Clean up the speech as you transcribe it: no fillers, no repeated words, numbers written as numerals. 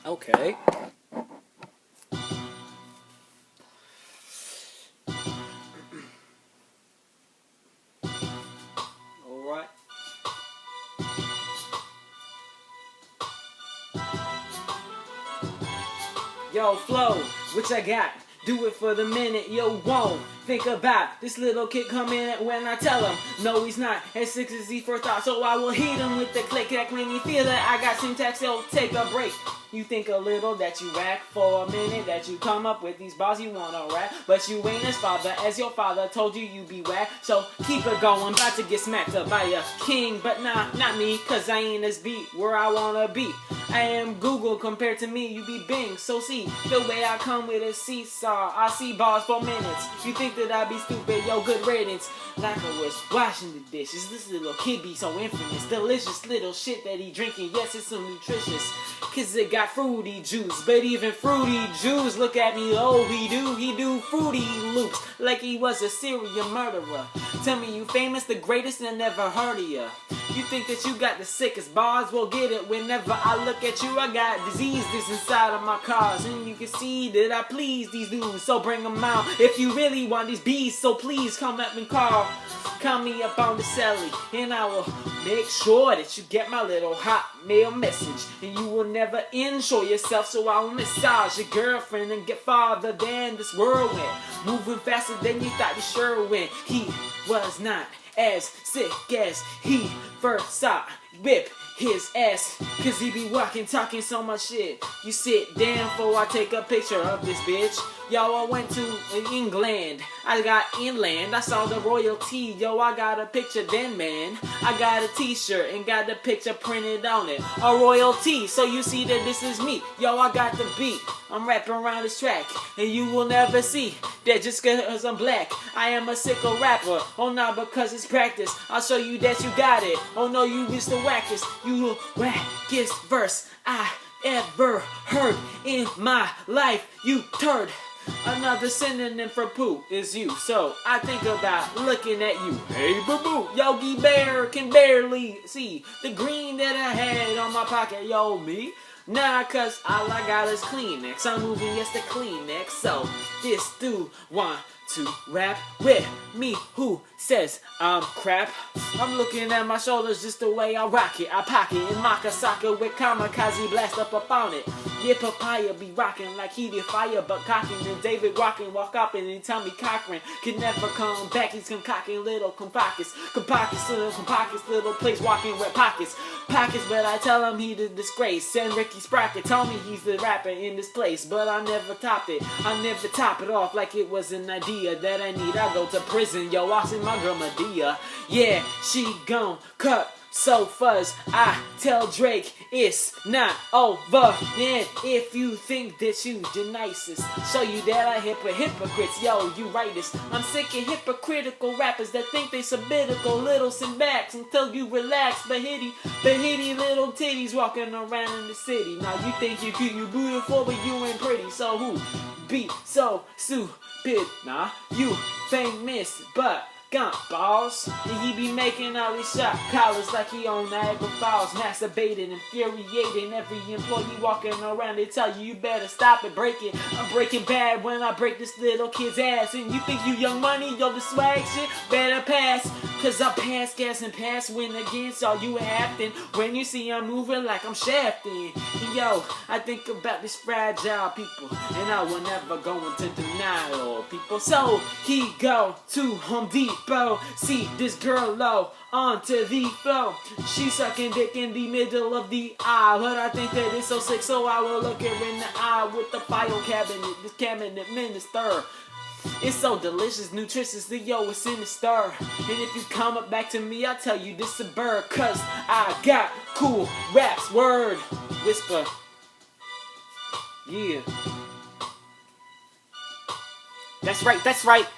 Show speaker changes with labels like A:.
A: Okay. Alright. Yo, flow, which I got. Do it for the minute, yo, won't think about this little kid coming when I tell him no, he's not. As six is his first thought, so I will hit him with the click clack when he feel that I got syntax. So take a break. You think a little that you act for a minute, that you come up with these bars you wanna rap, but you ain't as father as your father told you you be whack. So keep it going, about to get smacked up by a king, but nah, not me, cause I ain't as beat where I wanna be. I am Google compared to me, you be Bing. So see, the way I come with a seesaw, I see bars for minutes. You think that I be stupid, yo, good riddance. Like I was washing the dishes, this little kid be so infamous. Delicious little shit that he drinking, yes, it's so nutritious, cause it got fruity juice. But even fruity juice, look at me, oh, he do fruity loops, like he was a serial murderer. Tell me you famous, the greatest, and I never heard of ya. You think that you got the sickest bars? Well, get it whenever I look at you. I got diseases inside of my cars, and you can see that I please these dudes, so bring them out if you really want these bees. So please come up and call me up on the celly, and I will make sure that you get my little hot mail message, and you will never enjoy yourself. So I will massage your girlfriend and get farther than this whirlwind, moving faster than you thought you sure went. He was not as sick as he first saw. Whip his ass, cause he be walking, talking so much shit. You sit down before I take a picture of this bitch. Yo, I went to England, I got inland, I saw the royalty. Yo, I got a picture then, man. I got a t-shirt and got the picture printed on it, a royalty, so you see that this is me. Yo, I got the beat, I'm rapping around this track, and you will never see that just cause I'm black I am a sickle rapper. Oh no, because it's practice, I'll show you that you got it. Oh no, you is the wackest, you wackest verse I ever heard in my life, you turd. Another synonym for poo is you, so I think about looking at you. Hey boo-boo, Yogi Bear can barely see the green that I had on my pocket. Yo, me? Nah, cause all I got is Kleenex. I'm moving, yes, the Kleenex. So this dude want to rap with me, who says I'm crap. I'm looking at my shoulders just the way I rock it. I pocket in Makasaka with kamikaze blast up on it. Yeah, papaya be rocking like heated fire, but cocking and David rocking, walk up and tell me Cochran can never come back. He's concocting little compocus, little place walking with pockets, but I tell him he the disgrace. And Ricky Sprocket told me he's the rapper in this place, but I never topped it. I never top it off like it was an idea that I need. I go to prison, yo, I see my girl Medea. Yeah, she gon' cut so fuzz. I tell Drake it's not over. And if you think that you the nicest, show you that I hypocrites. Yo, you rightest. I'm sick of hypocritical rappers that think they sabbatical little sit backs until you relax. But hitty little titties walking around in the city. Now you think you cute, you beautiful, but you ain't pretty. So who be so stupid? Nah, you famous, but got balls, and he be making all these shot collars like he on Niagara Falls, masturbating, infuriating every employee walking around. They tell you better stop it, break it. I'm breaking bad when I break this little kid's ass, and you think you young money, yo, the swag shit better pass, cause I pass gas and pass win against all you acting when you see I'm moving like I'm shafting. And yo, I think about this fragile people, and I will never go into denial, people. So he go to Home Depot, see this girl low onto the floor. She sucking dick in the middle of the aisle, but I think that it's so sick, so I will look her in the eye with the file cabinet, this cabinet minister. It's so delicious, nutritious, the yo, it's in the stir. And if you come up back to me, I'll tell you this a bird, cause I got cool raps, word, whisper. Yeah. That's right, that's right.